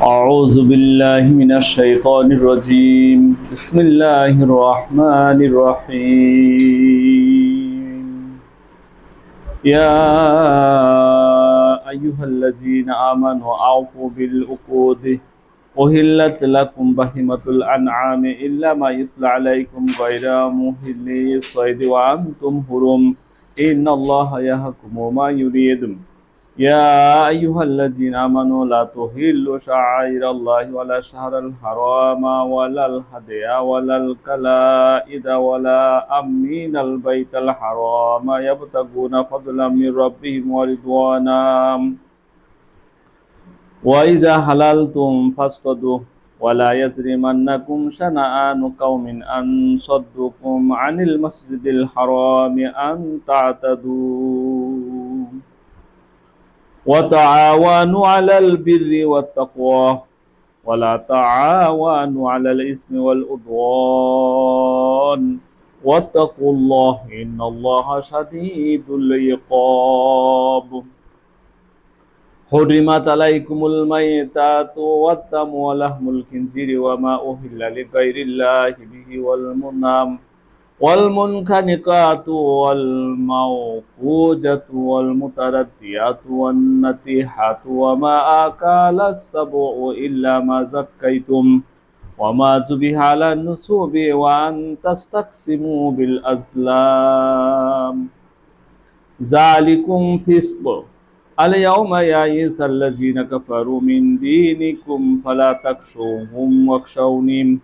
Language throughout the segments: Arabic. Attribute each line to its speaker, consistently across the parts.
Speaker 1: أعوذ بالله من الشيطان الرجيم بسم الله الرحمن الرحيم يا أيها الذين آمنوا أوفوا بالعقود أحلت لكم بهيمة الأنعام إلا ما يتلى عليكم غير محلي الصيد وأنتم حرم إن الله يحكم ما يريد يا أيها الذين آمنوا لا تحلوا شعائر الله ولا الشهر الحرام ولا الهدي ولا القلائد ولا آمين البيت الحرام يبتغون فضلا من ربهم ورضوانا وإذا حللتم فاصطادوا ولا يجرمنكم شنآن قوم أن صدوكم عن المسجد الحرام أن تعتدوا وتعاونوا على البر والتقوى ولا تعاونوا على الإثم والعدوان واتقوا الله إن الله شديد العقاب حرمت عليكم الميتات والدم ولحم الخنزير وما أهل لغير الله به والمنخنقات والموقوذة والمترديات والنطيحة وما أكل السبع إلا ما زكيتم وما ذبح على النصب وأن تستقسموا بالأزلام ذلكم فسق اليوم يئس الذين كفروا من دينكم فلا تخشوهم واخشوني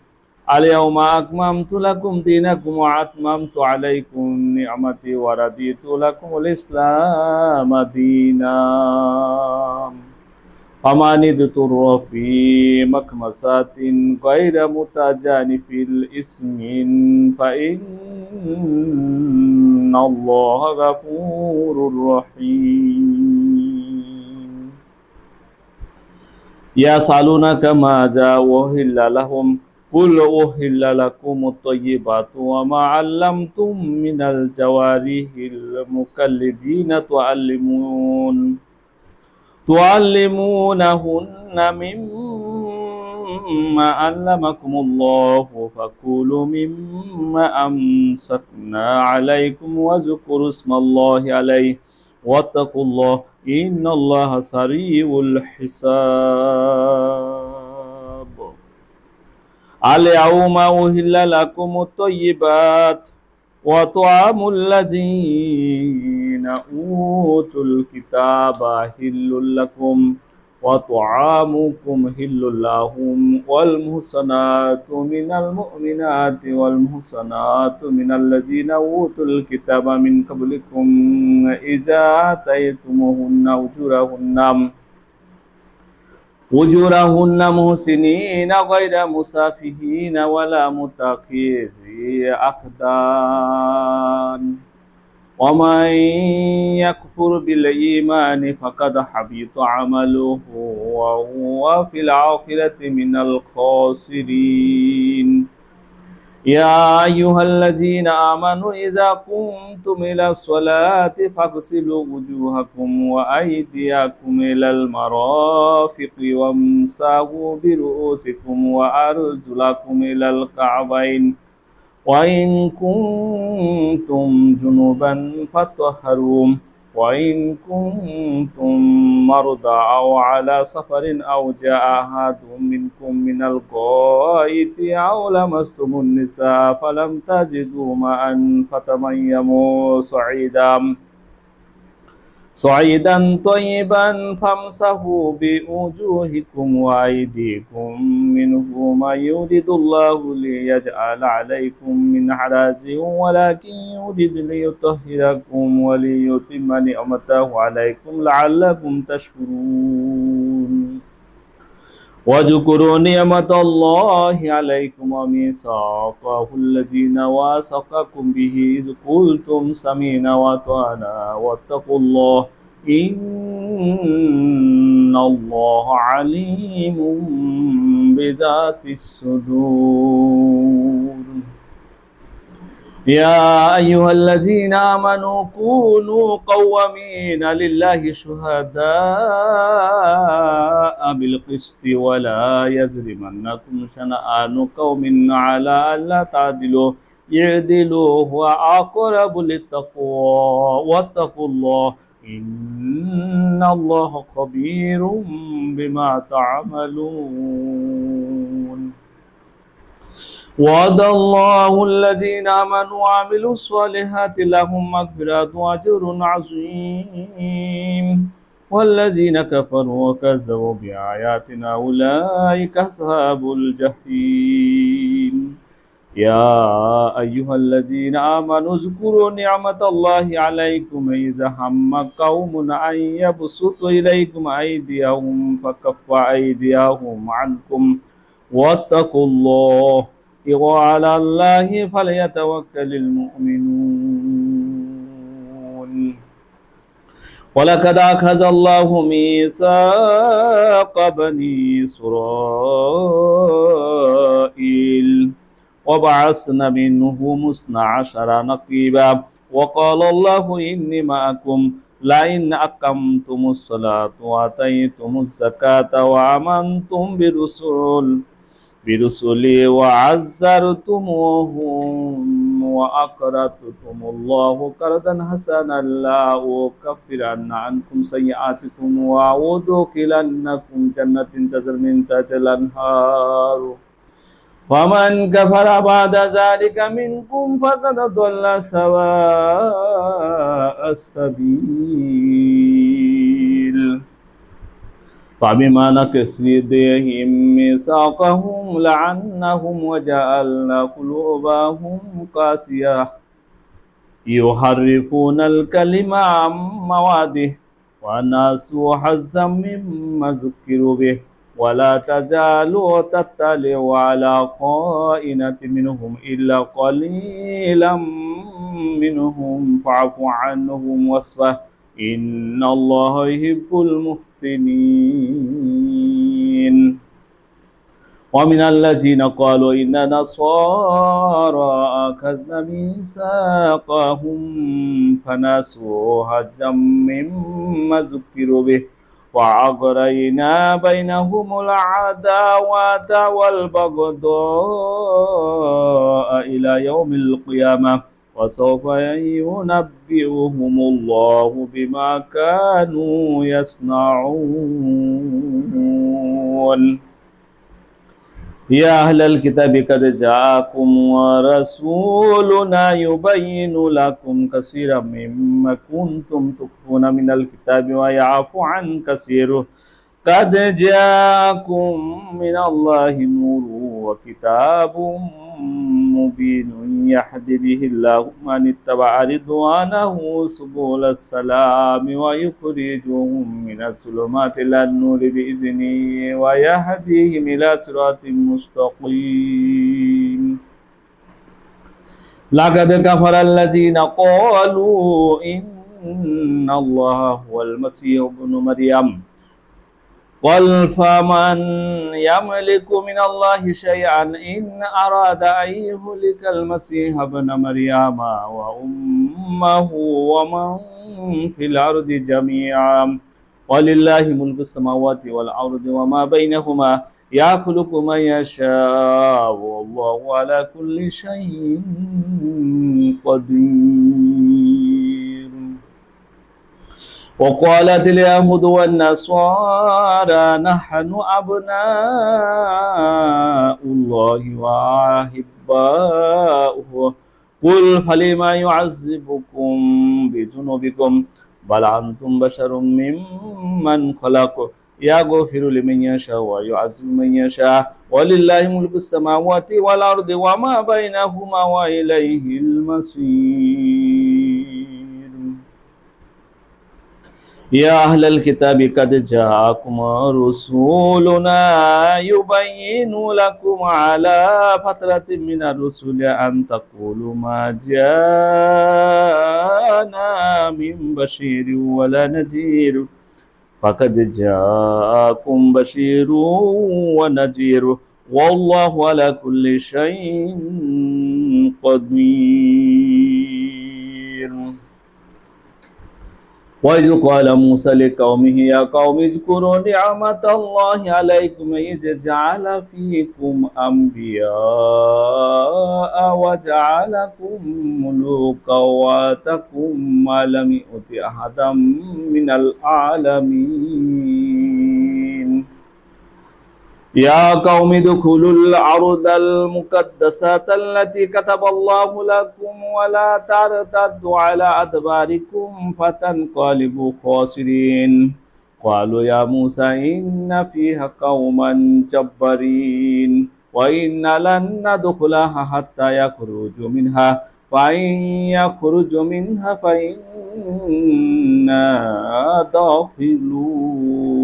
Speaker 1: اليوم أكملت لكم دينكم وأتممت عليكم نعمتي ورضيت لكم الإسلام دينا فمن اضطر في مخمصة غير متجانف لإثم فإن الله غفور رحيم يسألونك ماذا أحل لهم قل أحل لكم الطيبات وما علمتم من الجوارح المكلبين تعلمونهن مما علمكم الله فكلوا مما أمسكنا عليكم واذكروا اسم الله عليه واتقوا الله إن الله سريع الحساب اليوم أحل لكم الطيبات وطعام الذين أوتوا الكتاب حل لكم وطعامكم حل لهم والمحصنات من المؤمنات والمحصنات من الذين أوتوا الكتاب من قبلكم إذا آتيتموهن أجورهن محسنين غير مسافحين ولا متخذي أخدان ومن يكفر بالإيمان فقد حبط عمله وهو في الآخرة من الخاسرين يا أيها الذين آمنوا إذا قمتم إلى الصلاة فاغسلوا وجوهكم وأيديكم إلى المرافق وامسحوا برؤوسكم وأرجلكم إلى الكعبين وإن كنتم جنبا فاطهروا وإن كنتم مرضى أو على سفر أو جاء أحد منكم من الغائط أو لمستم النساء فلم تجدوا ماء فتيمموا صعيدا طيبا فامسحوا بوجوهكم وأيديكم منه ما يريد الله ليجعل عليكم من حرج ولكن يريد ليطهركم وليتم نعمته عليكم لعلكم تشكرون واذكروا نعمة الله عليكم وميثاقه الذين واثقكم به إذ قلتم سمعنا وأطعنا واتقوا الله إن الله عليم بذات الصدور يا أيها الذين آمنوا كونوا قوامين لله شهداء بالقسط ولا يجرمنكم شنآن قوم على ألا تعدلوا اعدلوا هو أقرب للتقوى واتقوا الله إن الله خبير بما تعملون وعد الله الذين آمنوا وعملوا الصالحات لهم مغفرة وأجر عظيم والذين كفروا وكذبوا بآياتنا أولئك أصحاب الجحيم يا أيها الذين آمنوا اذكروا نعمة الله عليكم إذا هم قوم أن يبسطوا إليكم أيديهم فكف أيديهم عنكم واتقوا الله وعلى الله فليتوكل المؤمنون ولقد أخذ الله ميثاق بني إسرائيل وبعثنا منهم 12 نقيبا وقال الله إني معكم لئن أقمتم الصلاة وآتيتم الزكاة وآمنتم برسلي وعزرتموهم وأقرضتم الله قرضا حسنا لأكفرن عنكم سيئاتكم وأدخلنكم جنات تجري من تحتها الأنهار فمن كفر بعد ذلك منكم فقد ضل سواء السبيل فبما نكثهم ميثاقهم لعنهم وجعلنا قلوبهم قاسية يحرفون الكلم عن مواضعه ونسوا حظا مما ذكروا به ولا تزال تطلع على خائنة منهم إلا قليلا منهم فاعف عنهم واصفح إن الله يحب المحسنين ومن الذين قالوا إننا نصارى أخذنا ميثاقهم فنسوا حظا مما ذكروا به وأغرينا بينهم العداوة والبغضاء إلى يوم القيامة وسوف ينبئهم الله بما كانوا يصنعون يا أهل الكتاب قد جاءكم رسولنا يبين لكم كثيرا مما كنتم تخفون من الكتاب ويعفو عن كثير قد جاءكم من الله نور وكتاب مبين يهدي به الله من اتبع رضوانه سبل السلام ويخرجهم من الظلمات إلى النور بإذنه ويهديهم إلى صراط مستقيم لقد كفر الذين قالوا إن الله هو المسيح ابن مريم قل فمن يملك من الله شيئا إن أراد أن يهلك المسيح ابن مريم وأمه ومن في الأرض جميعا ولله ملك السماوات والأرض وما بينهما يخلق من يشاء والله على كل شيء قدير وقالت اليهود والنصارى نحن أبناء الله وأحباؤه قل فلما يعذبكم بذنوبكم بل أنتم بشر ممن خلق يغفر لمن يشاء ويعذب من يشاء ولله ملك السماوات والأرض وما بينهما وإليه المصير يا أهل الكتاب قد جاءكم رسولنا يبين لكم على فترة من الرسل أن تقولوا ما جاءنا من بشير ولا نذير فقد جاءكم بشير ونذير والله على كل شيء قدير. وإذ قال موسى لقومه يا قوم اذكروا نعمة الله عليكم إذ جعل فيكم أنبياء وجعلكم ملوكا وآتاكم ما لم يؤت أحدا من العالمين. يا قوم ادخلوا الأرض المقدسة التي كتب الله لكم ولا ترتدوا على أدباركم فتنقلبوا خاسرين. قالوا يا موسى إن فيها قوما جبارين وإنا لن ندخلها حتى يخرجوا منها فإن يخرجوا منها فإنا داخلون.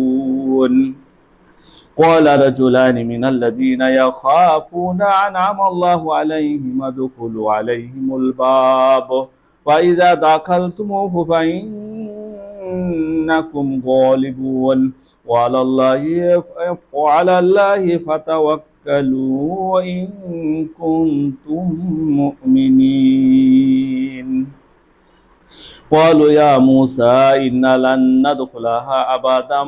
Speaker 1: قال رجلان من الذين يخافون أنعم الله عليهم ادخلوا عليهم الباب فإذا دخلتموه فإنكم غالبون وعلى الله فتوكلوا إن كنتم مؤمنين. قالوا يا موسى إنا لن ندخلها أبدا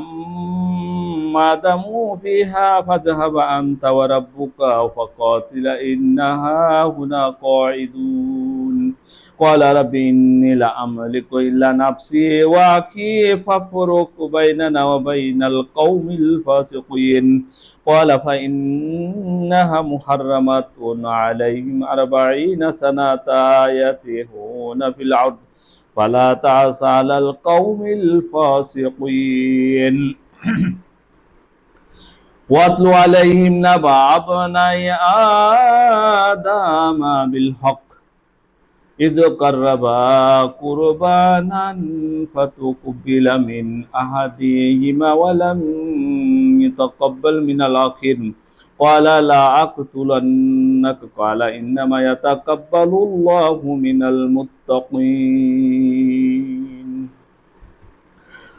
Speaker 1: ما داموا فيها فاذهب أنت وربك فقاتلا إنها هنا قاعدون. قال رب إني لا أملك إلا نفسي وأخي فافرق بيننا وبين القوم الفاسقين. قال فإنها محرمة عليهم 40 سنة يتيهون في الأرض فلا تعس على القوم الفاسقين. واتل عليهم نبأ ابني آدم بالحق إذ قربا قربانا فتقبل من أحدهما ولم يتقبل من الآخر قال لا أقتلنك قال إنما يتقبل الله من المتقين.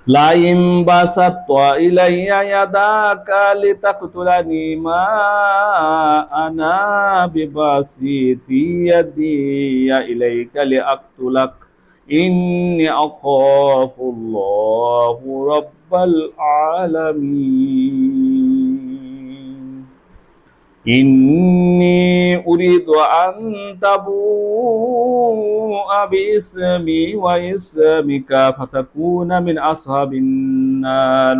Speaker 1: لئن بسطت إلي يداك لتقتلني ما أنا بباسط يدي إليك لأقتلك إني أخاف الله رب العالمين. إني أريد أن تبوء باسمي واسمك فتكون من أصحاب النار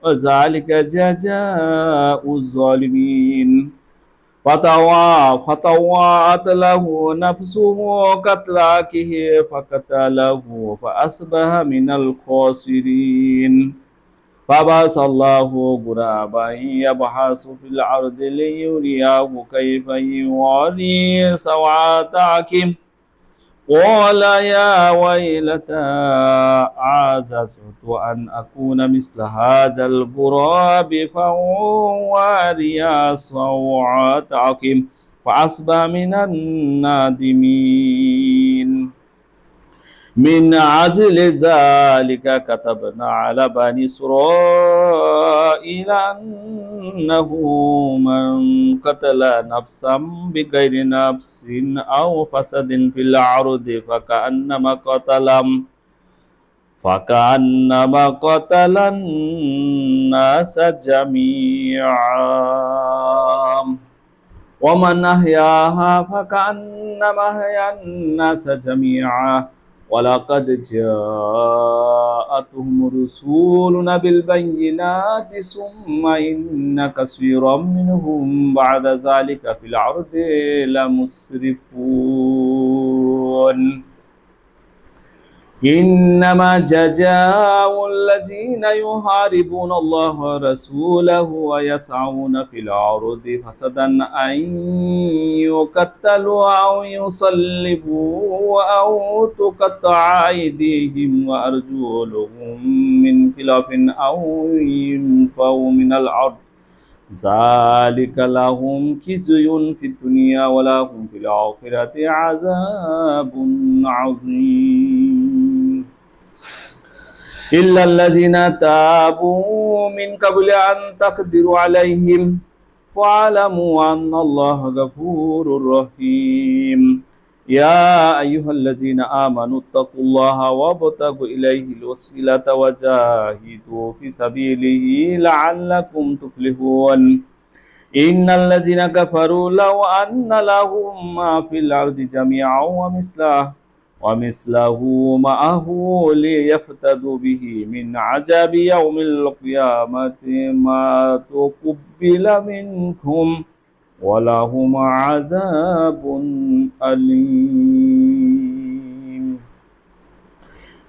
Speaker 1: وذلك جزاء الظالمين. فطوعت له نفسه قتل أخيه فقتله فأصبح من الخاسرين. فبعث الله غرابا يبحث في الأرض ليريه كيف يواري سوءة أخيه قال يا ويلتى عجزت أن أكون مثل هذا الغراب فأواري سوءة أخيه فأصبح من النادمين. من أجل ذلك كتبنا على بني إسرائيل أنه من قتل نفسا بغير نفس أو فساد في الأرض فكأنما قتل الناس جميعا ومن أحياها فكأنما أحيا الناس جميعا ولقد جاءتهم رسولنا بالبينات ثم إن كثيرا منهم بعد ذلك في الأرض لمسرفون. إنما جزاء الذين يحاربون الله ورسوله ويسعون في الأرض فسادا أن يقتلوا أو يصلبوا أو تقطع أيديهم وأرجلهم من خلاف أو ينفوا من الأرض ذلك لهم خزي في الدنيا ولهم في الآخرة عذاب عظيم. إلا الذين تابوا من قبل أن تقدروا عليهم فاعلموا أن الله غفور رحيم يا أيها الذين آمنوا اتقوا الله وابتغوا إليه الوسيلة وجاهدوا في سبيله لعلكم تفلحون إن الذين كفروا لو أن لهم ما في الأرض جميعا ومثله معه ليفتدوا به من عذاب يوم القيامة ما تقبل منهم ولهم عذاب أليم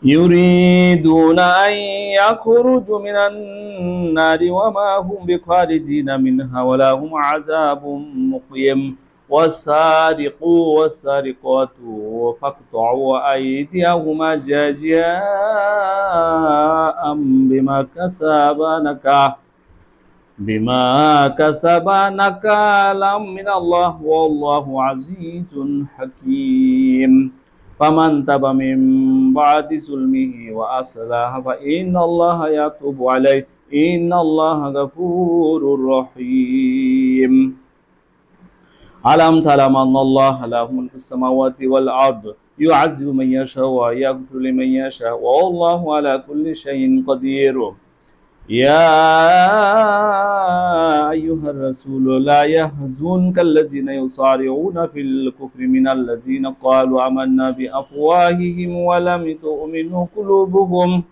Speaker 1: يريدون أن يخرجوا من النار وما هم بخارجين منها ولهم عذاب مقيم والسارق والسارقات فاقطعوا أيديهما جزاء بما كسبا نكالا من الله والله عزيز حكيم فمن تاب من بعد ظلمه وأصلح فإن الله يتوب عليه إن الله غفور رحيم ألم تعلم أن الله له ملك السماوات والأرض يعذب من يشاء ويغفر لمن يشاء والله على كل شيء قدير يا أيها الرسول لا يحزنك الذين يصارعون في الكفر من الذين قالوا آمنا بأفواههم ولم تؤمن قلوبهم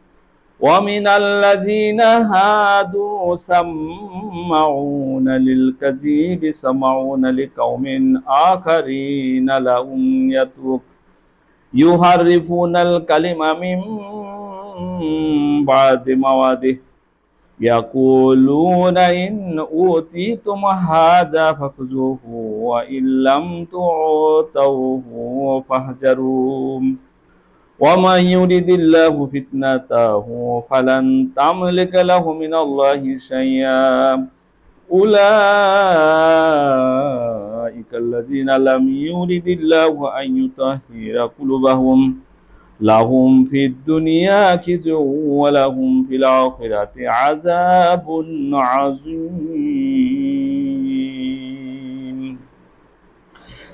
Speaker 1: ومن الذين هادوا سمعون للكذب سمعون لقوم آخرين لهم يحرفون الكلم من بعد مواضعه يقولون إن أوتيتم هذا فخذوه وإن لم تعطوه فاحذروه ومن يرد الله فتنته فلن تملك له من الله شيئا أولئك الذين لم يرد الله أن يطهر قلوبهم لهم في الدنيا خزي ولهم في الآخرة عذاب عظيم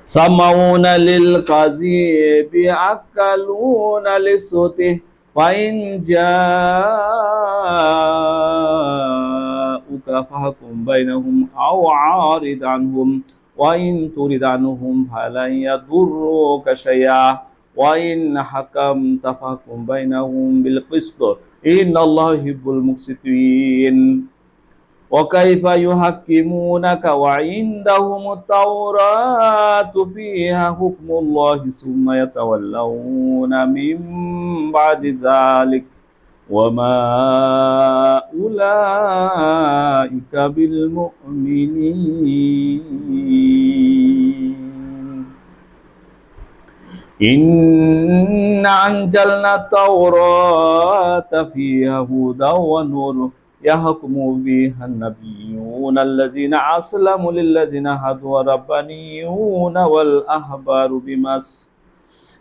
Speaker 1: سمعون للكذب أكلون للسحت فإن جاءوك فاحكم بينهم أو أعرض عنهم وإن ترد عنهم فلن يضروك شيئا وإن حكمت فاحكم بينهم بالقسط إن الله يحب المقسطين وكيف يحكمونك وعندهم التوراة فيها حكم الله ثم يتولون من بعد ذلك وما أولئك بالمؤمنين إن أنزلنا التوراة فيها هدى ونور يحكم بها النبيون الذين أسلموا للذين هادوا والربانيون والأحبار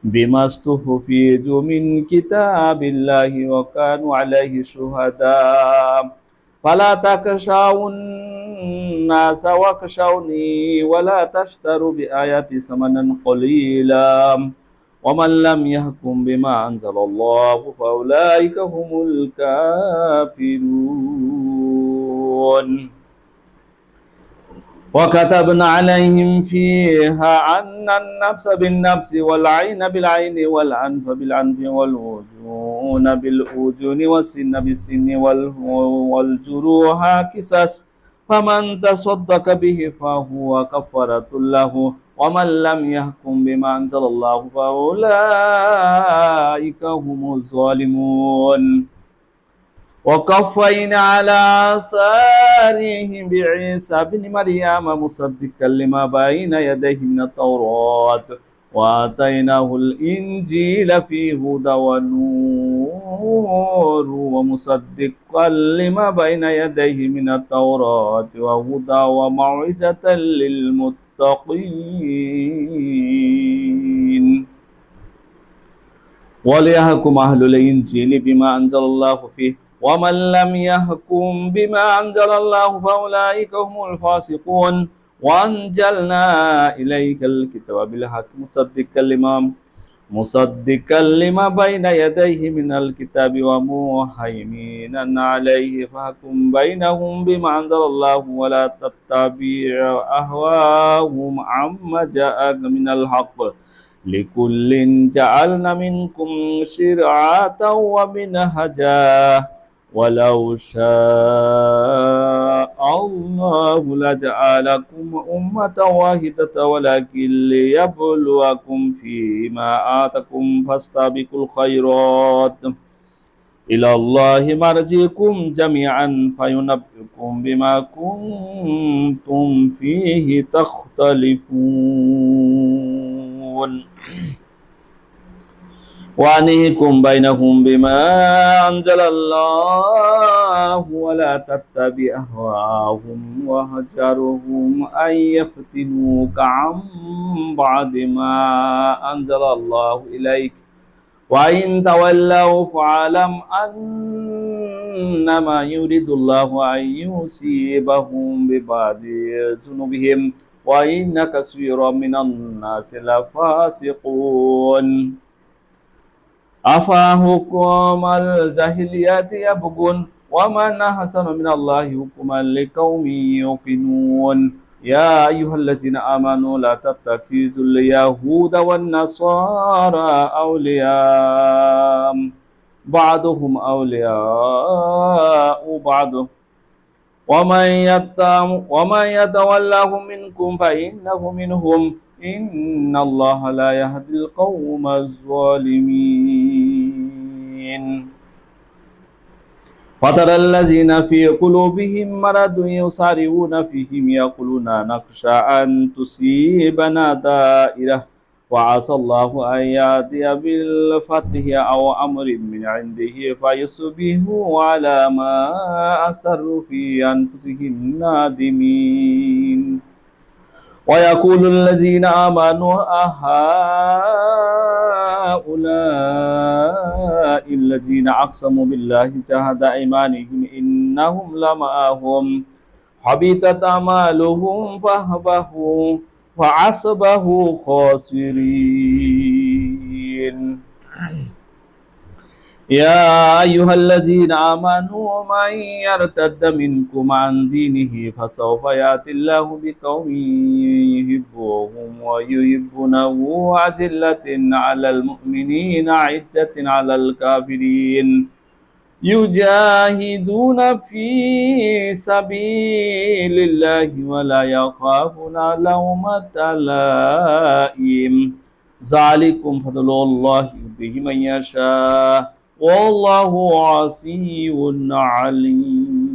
Speaker 1: بما استحفظوا من كتاب الله وكانوا عليه شهداء فلا تخشوا الناس واخشوني ولا تشتروا بآياتي ثمنا قليلا ومن لم يحكم بما أنزل الله فأولئك هم الكافرون وكتبنا عليهم فيها أن النفس بالنفس والعين بالعين والأنف بالأنف والأذن بالأذن والسن بالسن والجروح قصاص فمن تصدق به فهو كفارة له ومن لم يحكم بما أنزل الله فأولئك هم الظالمون وقفينا على آثارهم بعيسى بن مريم مصدقا لما بين يديه من التوراة وآتيناه الإنجيل فيه هدى ونور ومصدقا لما بين يديه من التوراة وهدى وموعظة للمتقين وليحكم أهل الإنجيل بما أنزل الله فيه ومن لم يحكم بما أنزل الله فأولئك هم الفاسقون وأنزلنا إليك الكتاب بالحق مصدقا لما بين يديه من الكتاب ومهيمنا عليه فاحكم بينهم بما أنزل الله ولا تتبع أهواءهم عما جاءك من الحق لكل جعلنا منكم شرعة ومنهجا ولو شاء الله لجعلكم أمة واحدة ولكن ليبلوكم فيما آتاكم فاستبقوا الخيرات إلى الله مرجعكم جميعا فينبئكم بما كنتم فيه تختلفون وأنيكم بينهم بما أنزل الله ولا تتبع أهواءهم واحذرهم أن يفتنوك عن بعد ما أنزل الله إليك وإن تولوا فاعلم أنما يريد الله أن يصيبهم ببعض ذنوبهم وإن كثيرا من الناس لفاسقون أفحكم الجاهلية يبغون ومن أحسن من الله حكما لقوم يوقنون يا أيها الذين آمنوا لا تتخذوا اليهود والنصارى أولياء بعضهم أولياء بعض ومن يتولهم منكم فإنه منهم إن الله لا يهدي القوم الظالمين فترى الذين في قلوبهم مرض يسارعون فيهم يقولون نخشى أن تصيبنا دائرة وعسى الله أن يأتي بالفتح أو أمر من عنده فيصبحوا على ما أسروا في أنفسهم نادمين ويقول الذين آمنوا أهؤلاء الذين أقسموا بالله جهد أيمانهم إنهم لمعهم حبطت أعمالهم فأصبحوا خاسرين يا أيها الذين آمنوا من يرتد منكم عن دينه فسوف يأتي الله بقوم يحبهم ويحبونه أذلة على المؤمنين عزة على الكافرين يجاهدون في سبيل الله ولا يخافون لومة لائم ذلكم فضل الله يؤتيه من يشاء والله واسع عليم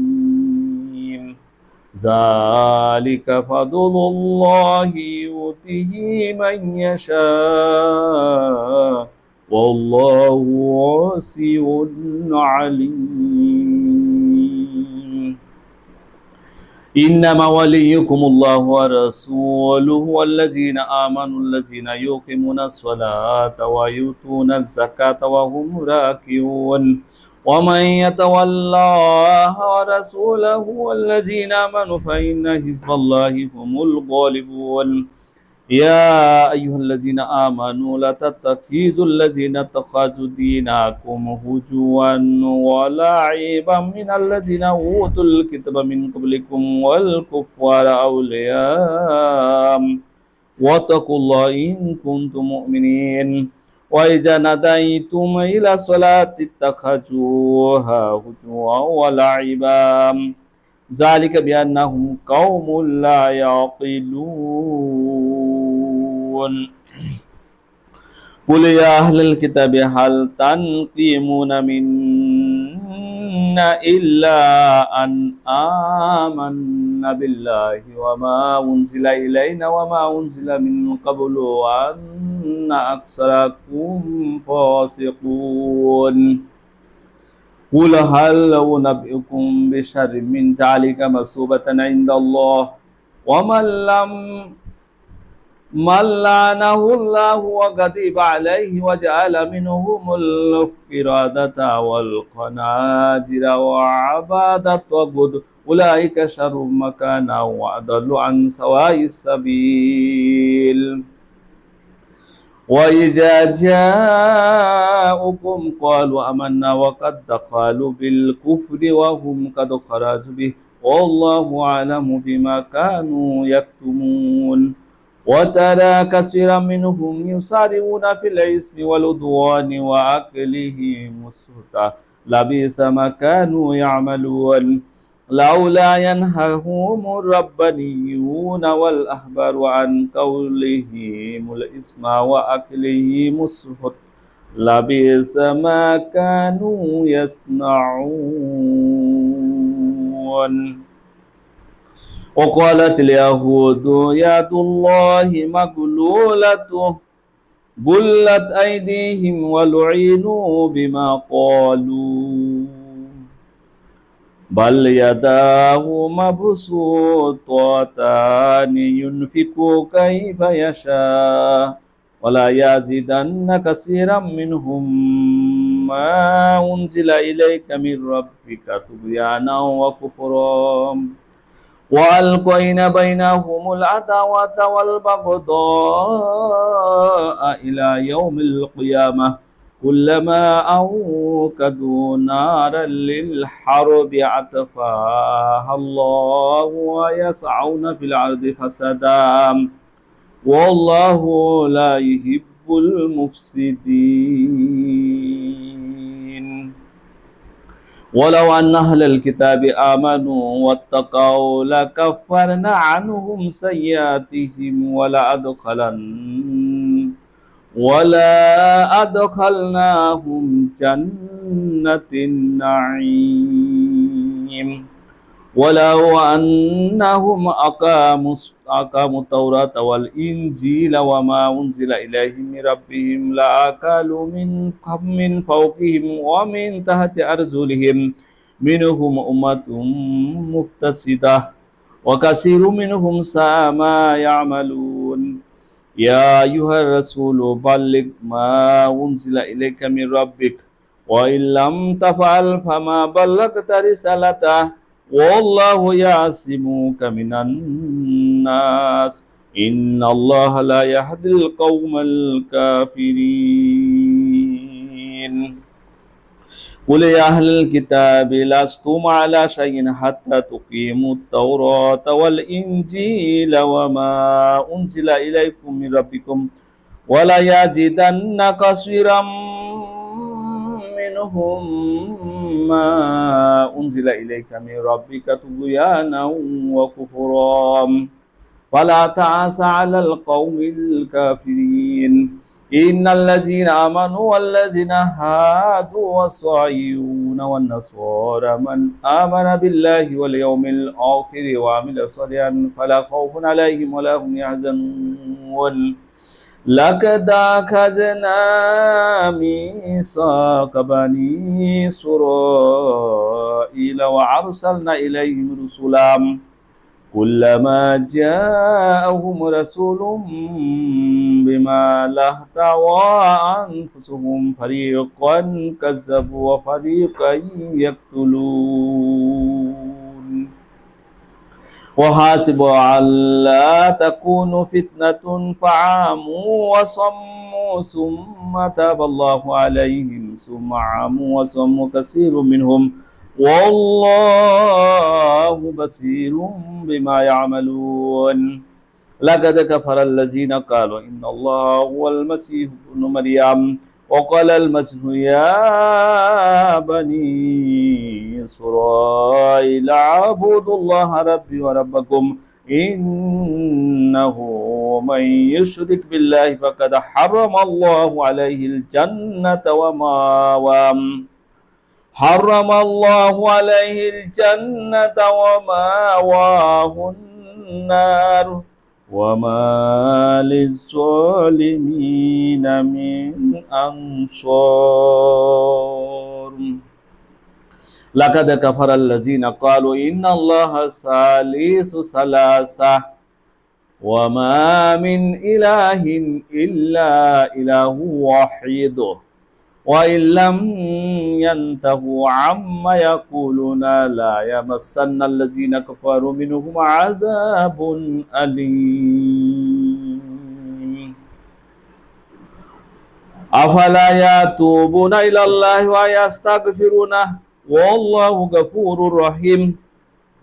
Speaker 1: ذلك فضل الله يؤتيه من يشاء والله واسع عليم إنما وليكم الله ورسوله والذين آمنوا الذين يقيمون الصلاة ويؤتون الزكاة وهم راكعون ومن يتول الله ورسوله والذين آمنوا فإن حزب الله هم الغالبون يا أيها الذين آمنوا لا تتخذوا الذين اتخذوا دينكم هزوا ولعبا من الذين أوتوا الكتاب من قبلكم والكفار أولياء واتقوا الله إن كنتم مؤمنين وإذا ناديتم إلى الصلاة اتخذوها هزوا ولعبا ذلك بأنهم قوم لا يعقلون قل يا أهل الكتاب هل تنقمون منا إلا أن آمنا بالله وما أنزل إلينا وما أنزل من قبل وأن أكثركم فاسقون قل هل أنبئكم بشر من ذلك مثوبة عند الله من لعنه الله وغضب عليه وجعل منهم القردة والخنازير وعباد الطاغوت أولئك شر مكانا وأضل عن سواء السبيل وإذا جاءوكم قالوا آمنا وقد دخلوا بالكفر وهم قد خرجوا به والله أعلم بما كانوا يكتمون وترى كثيرا منهم يسارعون في الإثم والعدوان وأكلهم السحت لبئس ما كانوا يعملون لولا ينهاهم الربانيون والأحبار عن قولهم الإثم وأكلهم السحت لبئس ما كانوا يصنعون وقالت اليهود يد الله مغلولة غلت أيديهم ولعنوا بما قالوا بل يداه مبسوطتان ينفق كيف يشاء ولا يزيدن كثيرا منهم ما أنزل إليك من ربك طغيانا وكفرا وألقينا بينهم العداوة والبغضاء إلى يوم القيامة كلما أوقدوا نارا للحرب أطفاها الله ويسعون في الأرض فسادا والله لا يحب المفسدين ولو أن أهل الكتاب آمنوا واتقوا لكفرنا عنهم سيئاتهم ولا أدخلناهم جنة النعيم ولو أنهم أقاموا التوراة والإنجيل وما أنزل إليهم من ربهم لأكلوا من فوقهم ومن تحت أرجلهم منهم أمة مقتصدة وكثير منهم ساء ما يعملون يا أيها الرسول بلغ ما أنزل إليك من ربك وإن لم تفعل فما بلغت رسالته والله يعصمك من الناس إن الله لا يهدي القوم الكافرين قل يا أهل الكتاب لستم على شيء حتى تقيموا التوراة والإنجيل وما أنزل إليكم من ربكم ولا يزيدن كثيرا منهم ما أنزل إليك من ربك طغيانا وكفرا فلا تعس على القوم الكافرين إن الذين آمنوا والذين هادوا والصابئون والنصارى من آمن بالله واليوم الآخر وعمل صالحا فلا خوف عليهم ولا هم يحزنون لقد أخذنا ميثاق بني إسرائيل وأرسلنا إليهم رسلا كلما جاءهم رسول بما لا تهوى أنفسهم فريقا كذبوا وفريقا يقتلون وحاسبوا ألا تكون فتنة فعاموا وصموا ثم تاب الله عليهم ثم عاموا وصموا كثير منهم والله بصير بما يعملون لقد كفر الذين قالوا إن الله هو المسيح ابن مريم وقال المسيح يا بني إسرائيل اعبدوا الله ربي وربكم إنه من يشرك بالله فقد حرم الله عليه الجنة ومأواه النار وما للظالمين من أنصار لقد كفر الذين قالوا إن الله ثالث ثلاثة وما من إله إلا إله واحد وإن لم ينتهوا عما يقولون لا يمسن الذين كفروا منهم عذاب أليم أفلا يتوبون إلى الله ويستغفرونه والله غفور رحيم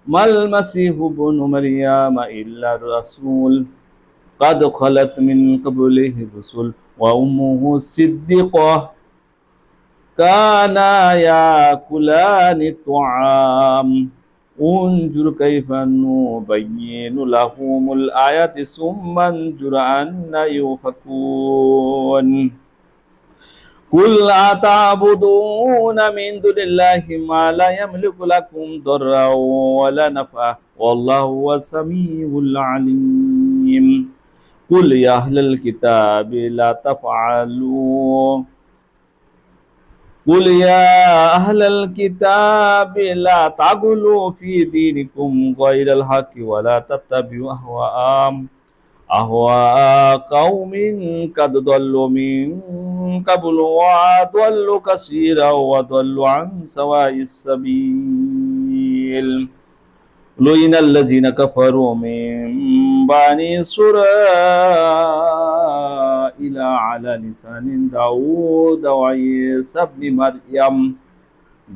Speaker 1: ما المسيح ابن مريم إلا الرسول قد خلت من قبله الرسل وأمه صديقة كانا يأكلان الطعام انظر كيف نبين لهم الآيات ثم انظر أنى يؤفكون قل أتعبدون من دون الله ما لا يملك لكم ضرا ولا نفعا والله هو السميع العليم قل يا أهل الكتاب لا تفعلوا قل يا أهل الكتاب لا تغلوا في دينكم غير الحق ولا تتبعوا أهواء قوم قد ضلوا من قبل وضلوا كثيرا وضلوا عن سواء السبيل لئن الذين كفروا من بني إسرائيل على لسان داود وعيسى بن مريم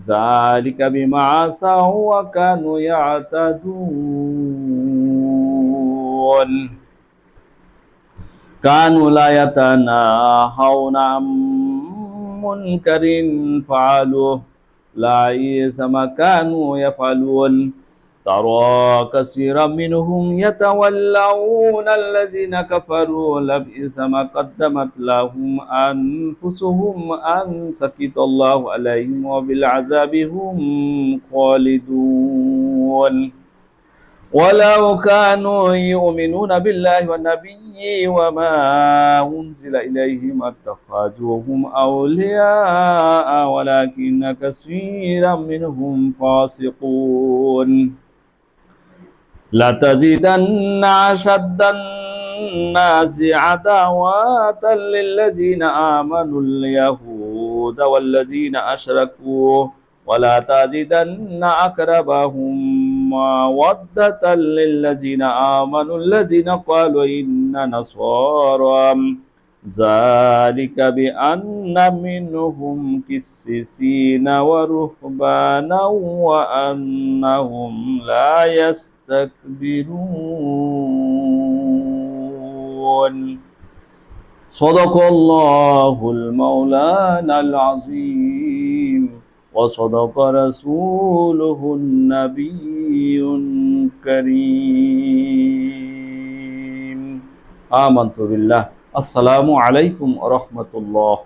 Speaker 1: ذلك بما عصوا وكانوا يعتدون كانوا لا يتناهون عن منكر فعلوه لبئس ما كانوا يفعلون ترى كثيرا منهم يتولون الذين كفروا لبئس ما قدمت لهم أنفسهم أن سخط الله عليهم وبالعذاب هم خالدون ولو كانوا يؤمنون بالله والنبي وما أنزل إليهم اتخذوهم أولياء ولكن كثيرا منهم فاسقون لتزيدن أشد الناس عداوة للذين آمنوا اليهود والذين أشركوا ولا تزيدن أقربهم مودة للذين آمنوا الذين قالوا إنا نصارى ذلك بأن منهم قسيسين ورهبانا وأنهم لا يستكبرون صدق الله المولانا العظيم وصدق رسوله النبي الكريم آمنت بالله السلام عليكم ورحمة الله